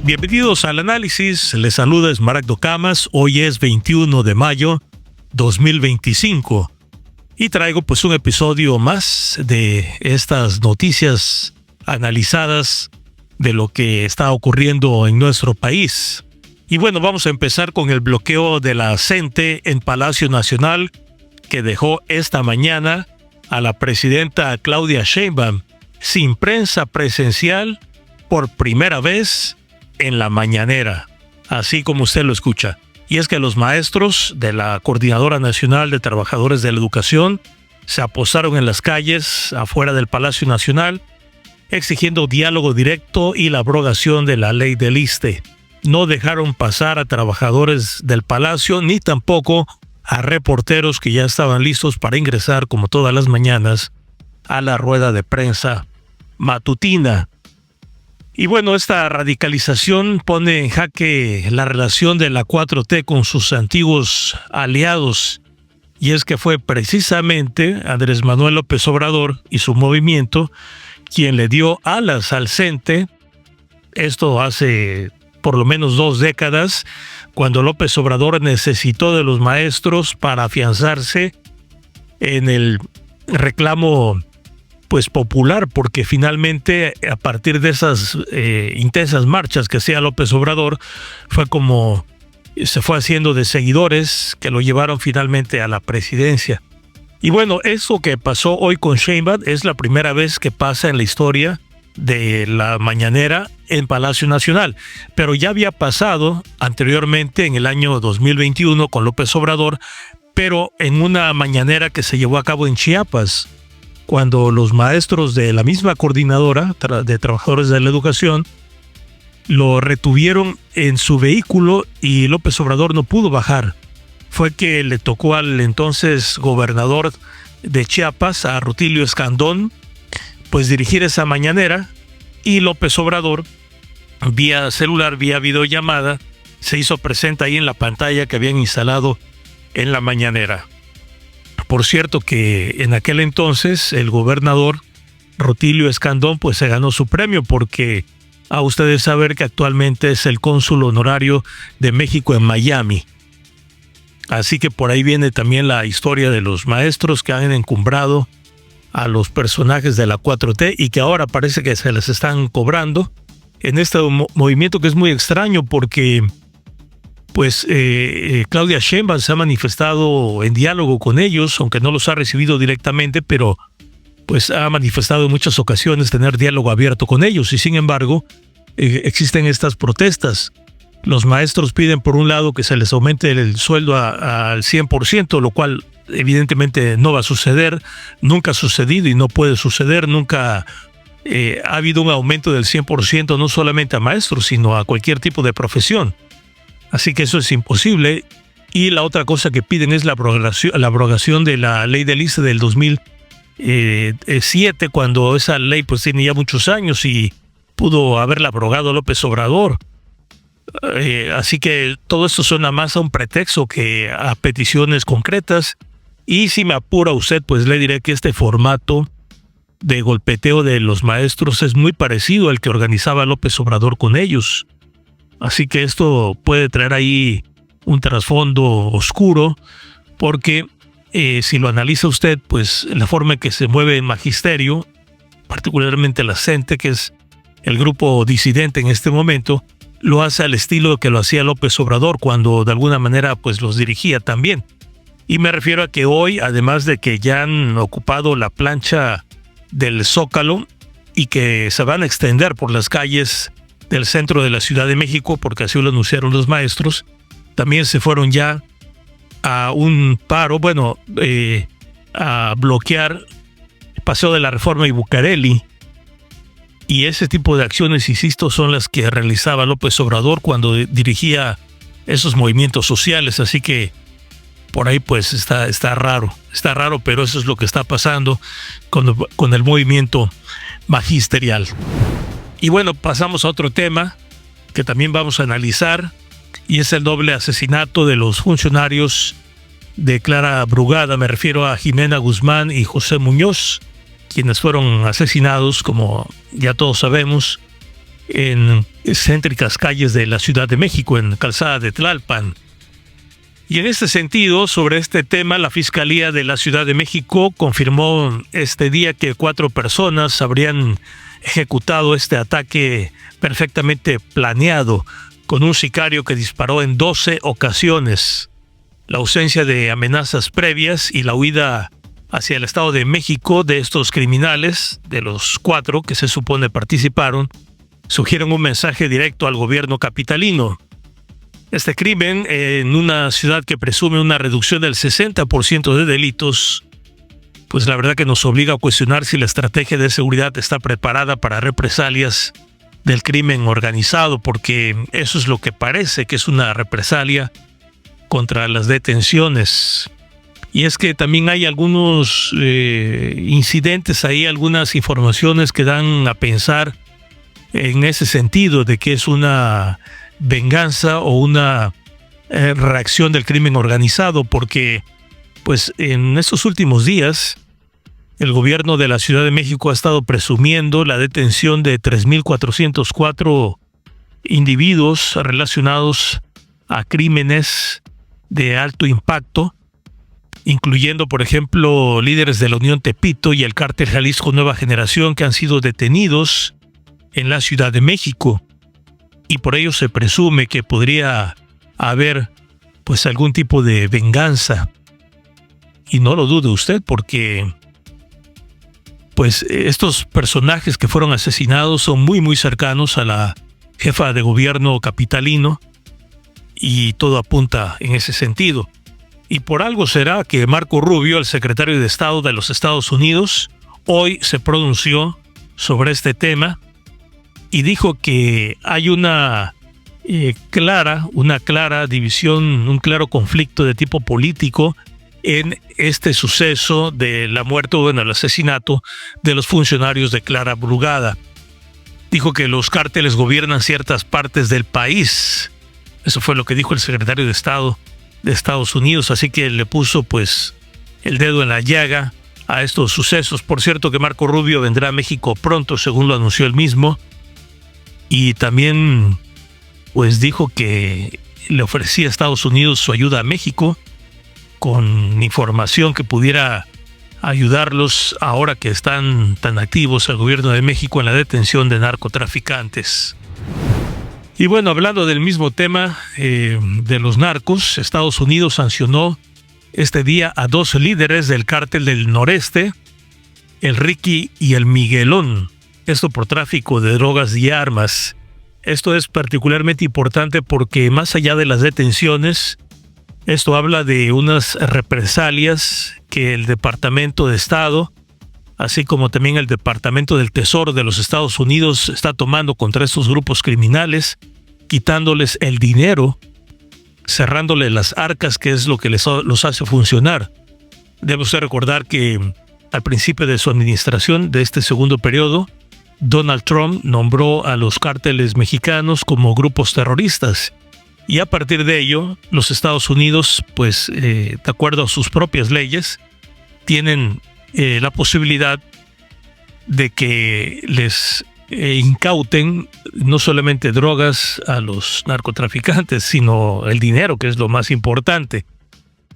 Bienvenidos al análisis, les saluda Smaragdo Camas. Hoy es 21 de mayo 2025 y traigo pues un episodio más de estas noticias analizadas de lo que está ocurriendo en nuestro país. Y bueno, vamos a empezar con el bloqueo de la CENTE en Palacio Nacional que dejó esta mañana a la presidenta Claudia Sheinbaum sin prensa presencial por primera vez en la mañanera, así como usted lo escucha. Y es que los maestros de la Coordinadora Nacional de Trabajadores de la Educación se apostaron en las calles afuera del Palacio Nacional exigiendo diálogo directo y la abrogación de la ley del ISSSTE. No dejaron pasar a trabajadores del Palacio ni tampoco a reporteros que ya estaban listos para ingresar como todas las mañanas a la rueda de prensa matutina. Y bueno, esta radicalización pone en jaque la relación de la 4T con sus antiguos aliados. Y es que fue precisamente Andrés Manuel López Obrador y su movimiento quien le dio alas al CENTE, esto hace por lo menos 2 décadas, cuando López Obrador necesitó de los maestros para afianzarse en el reclamo pues popular, porque finalmente a partir de esas intensas marchas que hacía López Obrador fue como se fue haciendo de seguidores que lo llevaron finalmente a la presidencia. Y bueno, eso que pasó hoy con Sheinbaum es la primera vez que pasa en la historia de la mañanera en Palacio Nacional, pero ya había pasado anteriormente en el año 2021 con López Obrador, pero en una mañanera que se llevó a cabo en Chiapas, cuando los maestros de la misma coordinadora de trabajadores de la educación lo retuvieron en su vehículo y López Obrador no pudo bajar. Fue que le tocó al entonces gobernador de Chiapas, a Rutilio Escandón, pues dirigir esa mañanera, y López Obrador, vía celular, vía videollamada, se hizo presente ahí en la pantalla que habían instalado en la mañanera. Por cierto que en aquel entonces el gobernador Rutilio Escandón pues se ganó su premio, porque a ustedes saber que actualmente es el cónsul honorario de México en Miami. Así que por ahí viene también la historia de los maestros que han encumbrado a los personajes de la 4T y que ahora parece que se les están cobrando en este movimiento que es muy extraño, porque pues Claudia Sheinbaum se ha manifestado en diálogo con ellos, aunque no los ha recibido directamente, pero pues ha manifestado en muchas ocasiones tener diálogo abierto con ellos, y sin embargo existen estas protestas. Los maestros piden por un lado que se les aumente el sueldo al 100%, lo cual evidentemente no va a suceder, nunca ha sucedido y no puede suceder, nunca ha habido un aumento del 100% no solamente a maestros, sino a cualquier tipo de profesión. Así que eso es imposible. Y la otra cosa que piden es la abrogación de la ley del ISSSTE del 2007, cuando esa ley pues tiene ya muchos años y pudo haberla abrogado López Obrador. Así que todo esto suena más a un pretexto que a peticiones concretas. Y si me apura usted, pues le diré que este formato de golpeteo de los maestros es muy parecido al que organizaba López Obrador con ellos. Así que esto puede traer ahí un trasfondo oscuro, porque si lo analiza usted, pues la forma en que se mueve el magisterio, particularmente la CENTE, que es el grupo disidente en este momento, lo hace al estilo que lo hacía López Obrador cuando de alguna manera pues los dirigía también. Y me refiero a que hoy, además de que ya han ocupado la plancha del Zócalo y que se van a extender por las calles del centro de la Ciudad de México, porque así lo anunciaron los maestros, también se fueron ya a un paro, a bloquear el Paseo de la Reforma y Bucareli. Y ese tipo de acciones, insisto, son las que realizaba López Obrador cuando dirigía esos movimientos sociales. Así que por ahí pues está raro, pero eso es lo que está pasando con el movimiento magisterial. Y bueno, pasamos a otro tema que también vamos a analizar, y es el doble asesinato de los funcionarios de Clara Brugada. Me refiero a Jimena Guzmán y José Muñoz, quienes fueron asesinados, como ya todos sabemos, en céntricas calles de la Ciudad de México, en Calzada de Tlalpan. Y en este sentido, sobre este tema, la Fiscalía de la Ciudad de México confirmó este día que 4 personas habrían ejecutado este ataque perfectamente planeado con un sicario que disparó en 12 ocasiones. La ausencia de amenazas previas y la huida hacia el Estado de México de estos criminales, de los 4 que se supone participaron, sugieren un mensaje directo al gobierno capitalino. Este crimen, en una ciudad que presume una reducción del 60% de delitos, pues la verdad que nos obliga a cuestionar si la estrategia de seguridad está preparada para represalias del crimen organizado, porque eso es lo que parece que es una represalia contra las detenciones. Y es que también hay algunos incidentes ahí, algunas informaciones que dan a pensar en ese sentido de que es una venganza o una reacción del crimen organizado, porque pues en estos últimos días el gobierno de la Ciudad de México ha estado presumiendo la detención de 3,404 individuos relacionados a crímenes de alto impacto, incluyendo, por ejemplo, líderes de la Unión Tepito y el Cártel Jalisco Nueva Generación que han sido detenidos en la Ciudad de México. Y por ello se presume que podría haber pues algún tipo de venganza. Y no lo dude usted, porque pues estos personajes que fueron asesinados son muy cercanos a la jefa de gobierno capitalino y todo apunta en ese sentido. Y por algo será que Marco Rubio, el secretario de Estado de los Estados Unidos, hoy se pronunció sobre este tema y dijo que hay una clara división, un claro conflicto de tipo político en este suceso de la muerte o en el asesinato de los funcionarios de Clara Brugada. Dijo que los cárteles gobiernan ciertas partes del país. Eso fue lo que dijo el secretario de Estado de Estados Unidos, así que le puso pues el dedo en la llaga a estos sucesos. Por cierto que Marco Rubio vendrá a México pronto, según lo anunció él mismo, y también pues dijo que le ofrecía a Estados Unidos su ayuda a México con información que pudiera ayudarlos ahora que están tan activos el gobierno de México en la detención de narcotraficantes. Y bueno, hablando del mismo tema de los narcos, Estados Unidos sancionó este día a 2 líderes del Cártel del Noreste, el Ricky y el Miguelón, esto por tráfico de drogas y armas. Esto es particularmente importante porque más allá de las detenciones, esto habla de unas represalias que el Departamento de Estado, así como también el Departamento del Tesoro de los Estados Unidos, está tomando contra estos grupos criminales, quitándoles el dinero, cerrándole las arcas, que es lo que los hace funcionar. Debe usted recordar que al principio de su administración, de este segundo periodo, Donald Trump nombró a los cárteles mexicanos como grupos terroristas. Y a partir de ello, los Estados Unidos, pues, de acuerdo a sus propias leyes, tienen la posibilidad de que les incauten no solamente drogas a los narcotraficantes, sino el dinero, que es lo más importante.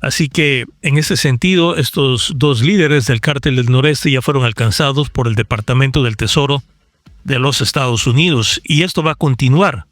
Así que, en ese sentido, estos 2 líderes del Cártel del Noreste ya fueron alcanzados por el Departamento del Tesoro de los Estados Unidos, y esto va a continuar.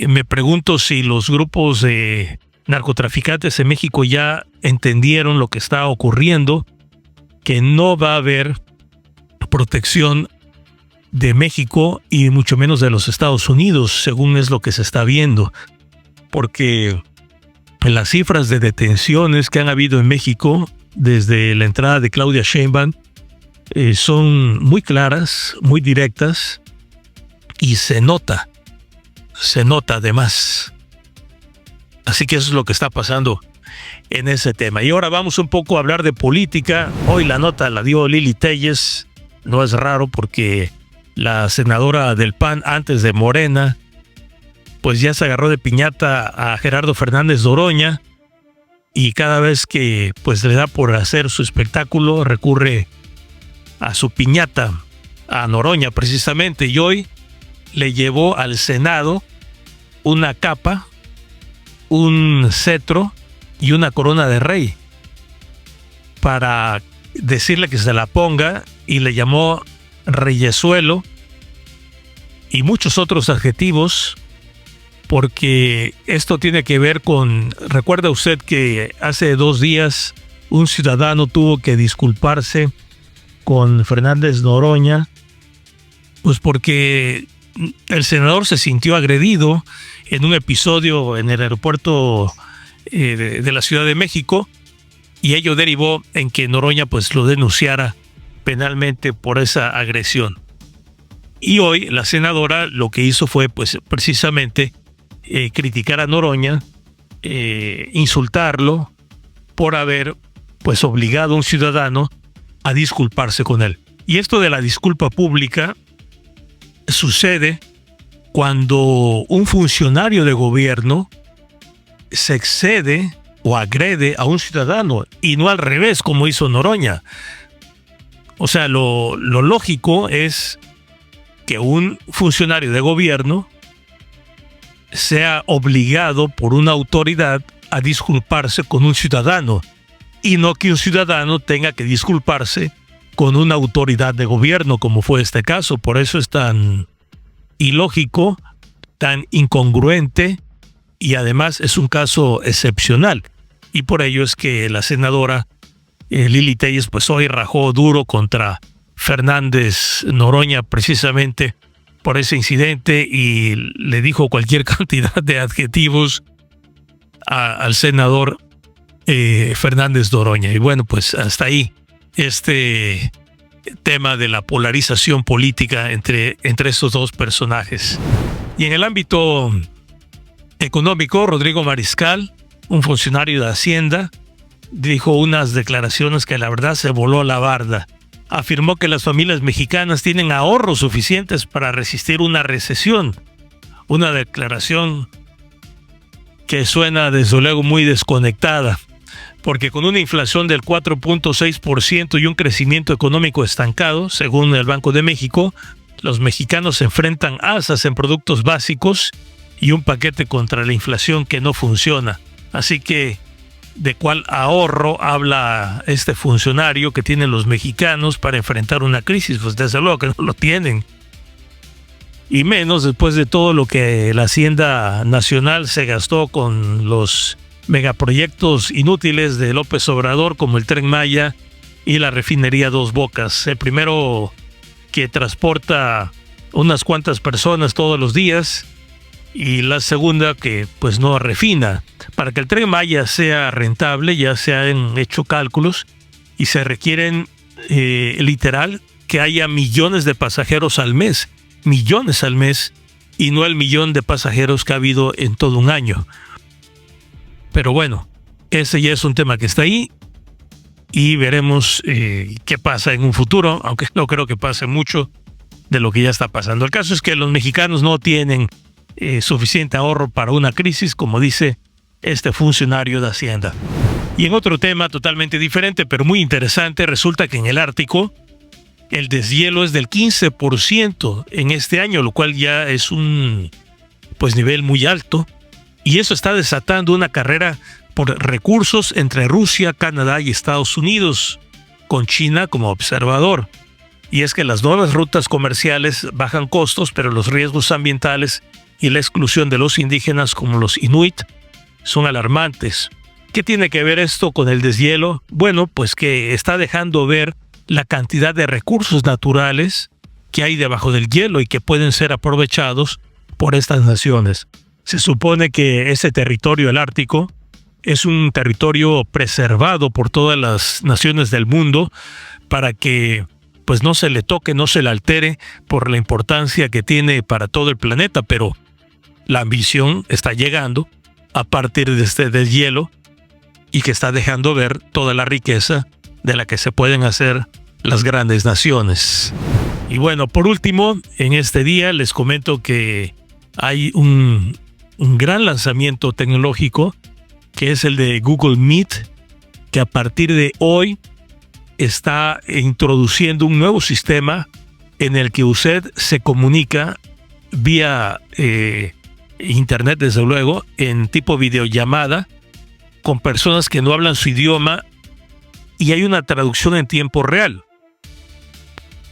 Me pregunto si los grupos de narcotraficantes en México ya entendieron lo que está ocurriendo, que no va a haber protección de México y mucho menos de los Estados Unidos, según es lo que se está viendo, porque las cifras de detenciones que han habido en México desde la entrada de Claudia Sheinbaum son muy claras, muy directas, y se nota además. Así que eso es lo que está pasando en ese tema. Y ahora vamos un poco a hablar de política. Hoy la nota la dio Lili Téllez. No es raro porque la senadora del PAN, antes de Morena, pues ya se agarró de piñata a Gerardo Fernández de Oroña, y cada vez que pues le da por hacer su espectáculo recurre a su piñata, a Noroña precisamente. Y hoy le llevó al Senado una capa, un cetro y una corona de rey para decirle que se la ponga, y le llamó reyesuelo y muchos otros adjetivos, porque esto tiene que ver con... Recuerda usted que hace 2 días un ciudadano tuvo que disculparse con Fernández Noroña, pues porque el senador se sintió agredido en un episodio en el aeropuerto de la Ciudad de México, y ello derivó en que Noroña pues lo denunciara penalmente por esa agresión. Y hoy la senadora lo que hizo fue pues precisamente criticar a Noroña, insultarlo por haber pues obligado a un ciudadano a disculparse con él. Y esto de la disculpa pública sucede cuando un funcionario de gobierno se excede o agrede a un ciudadano, y no al revés como hizo Noroña. O sea, lo lógico es que un funcionario de gobierno sea obligado por una autoridad a disculparse con un ciudadano, y no que un ciudadano tenga que disculparse con una autoridad de gobierno, como fue este caso. Por eso es tan ilógico, tan incongruente, y además es un caso excepcional. Y por ello es que la senadora Lili Téllez pues hoy rajó duro contra Fernández Noroña precisamente por ese incidente, y le dijo cualquier cantidad de adjetivos al senador Fernández Noroña. Y bueno, pues hasta ahí este tema de la polarización política entre estos dos personajes. Y en el ámbito económico, Rodrigo Mariscal, un funcionario de Hacienda, dijo unas declaraciones que la verdad se voló la barda. Afirmó que las familias mexicanas tienen ahorros suficientes para resistir una recesión. Una declaración que suena desde luego muy desconectada, porque con una inflación del 4.6% y un crecimiento económico estancado, según el Banco de México, los mexicanos se enfrentan alzas en productos básicos y un paquete contra la inflación que no funciona. Así que, ¿de cuál ahorro habla este funcionario que tienen los mexicanos para enfrentar una crisis? Pues desde luego que no lo tienen. Y menos después de todo lo que la Hacienda Nacional se gastó con los megaproyectos inútiles de López Obrador, como el Tren Maya y la refinería Dos Bocas. El primero, que transporta unas cuantas personas todos los días, y la segunda, que pues no refina. Para que el Tren Maya sea rentable ya se han hecho cálculos y se requieren literal que haya millones de pasajeros al mes, y no el millón de pasajeros que ha habido en todo un año. Pero bueno, ese ya es un tema que está ahí, y veremos qué pasa en un futuro, aunque no creo que pase mucho de lo que ya está pasando. El caso es que los mexicanos no tienen suficiente ahorro para una crisis, como dice este funcionario de Hacienda. Y en otro tema totalmente diferente, pero muy interesante, resulta que en el Ártico el deshielo es del 15% en este año, lo cual ya es un nivel muy alto, y eso está desatando una carrera por recursos entre Rusia, Canadá y Estados Unidos, con China como observador. Y es que las nuevas rutas comerciales bajan costos, pero los riesgos ambientales y la exclusión de los indígenas como los inuit son alarmantes. ¿Qué tiene que ver esto con el deshielo? Bueno, pues que está dejando ver la cantidad de recursos naturales que hay debajo del hielo y que pueden ser aprovechados por estas naciones. Se supone que ese territorio, el Ártico, es un territorio preservado por todas las naciones del mundo para que pues no se le toque, no se le altere por la importancia que tiene para todo el planeta, pero la ambición está llegando a partir de este deshielo, y que está dejando ver toda la riqueza de la que se pueden hacer las grandes naciones. Y bueno, por último, en este día les comento que hay un gran lanzamiento tecnológico, que es el de Google Meet, que a partir de hoy está introduciendo un nuevo sistema en el que usted se comunica vía internet, desde luego, en tipo videollamada, con personas que no hablan su idioma, y hay una traducción en tiempo real.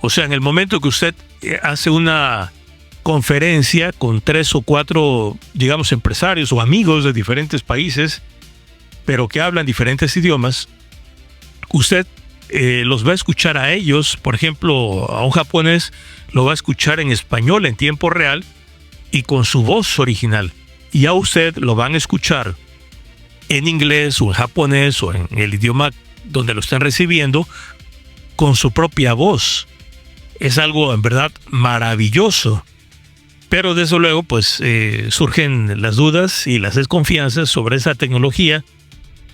O sea, en el momento que usted hace una conferencia con 3 o 4, digamos, empresarios o amigos de diferentes países, pero que hablan diferentes idiomas, usted los va a escuchar a ellos. Por ejemplo, a un japonés lo va a escuchar en español en tiempo real y con su voz original. Y a usted lo van a escuchar en inglés o en japonés o en el idioma donde lo están recibiendo con su propia voz. Es algo en verdad maravilloso. Pero desde luego pues surgen las dudas y las desconfianzas sobre esa tecnología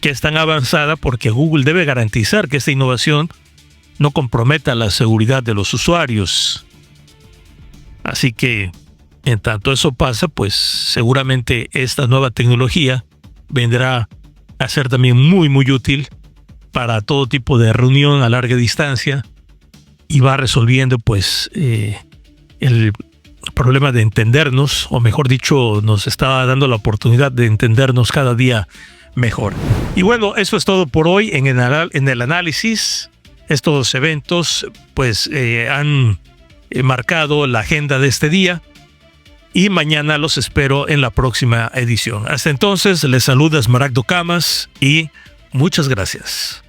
que es tan avanzada, porque Google debe garantizar que esta innovación no comprometa la seguridad de los usuarios. Así que en tanto eso pasa, pues seguramente esta nueva tecnología vendrá a ser también muy muy útil para todo tipo de reunión a larga distancia, y va resolviendo pues el problema de entendernos, o mejor dicho, nos está dando la oportunidad de entendernos cada día mejor. Y bueno, eso es todo por hoy en el análisis. Estos eventos pues han marcado la agenda de este día, y mañana los espero en la próxima edición. Hasta entonces, les saluda Smaragdo Camas y muchas gracias.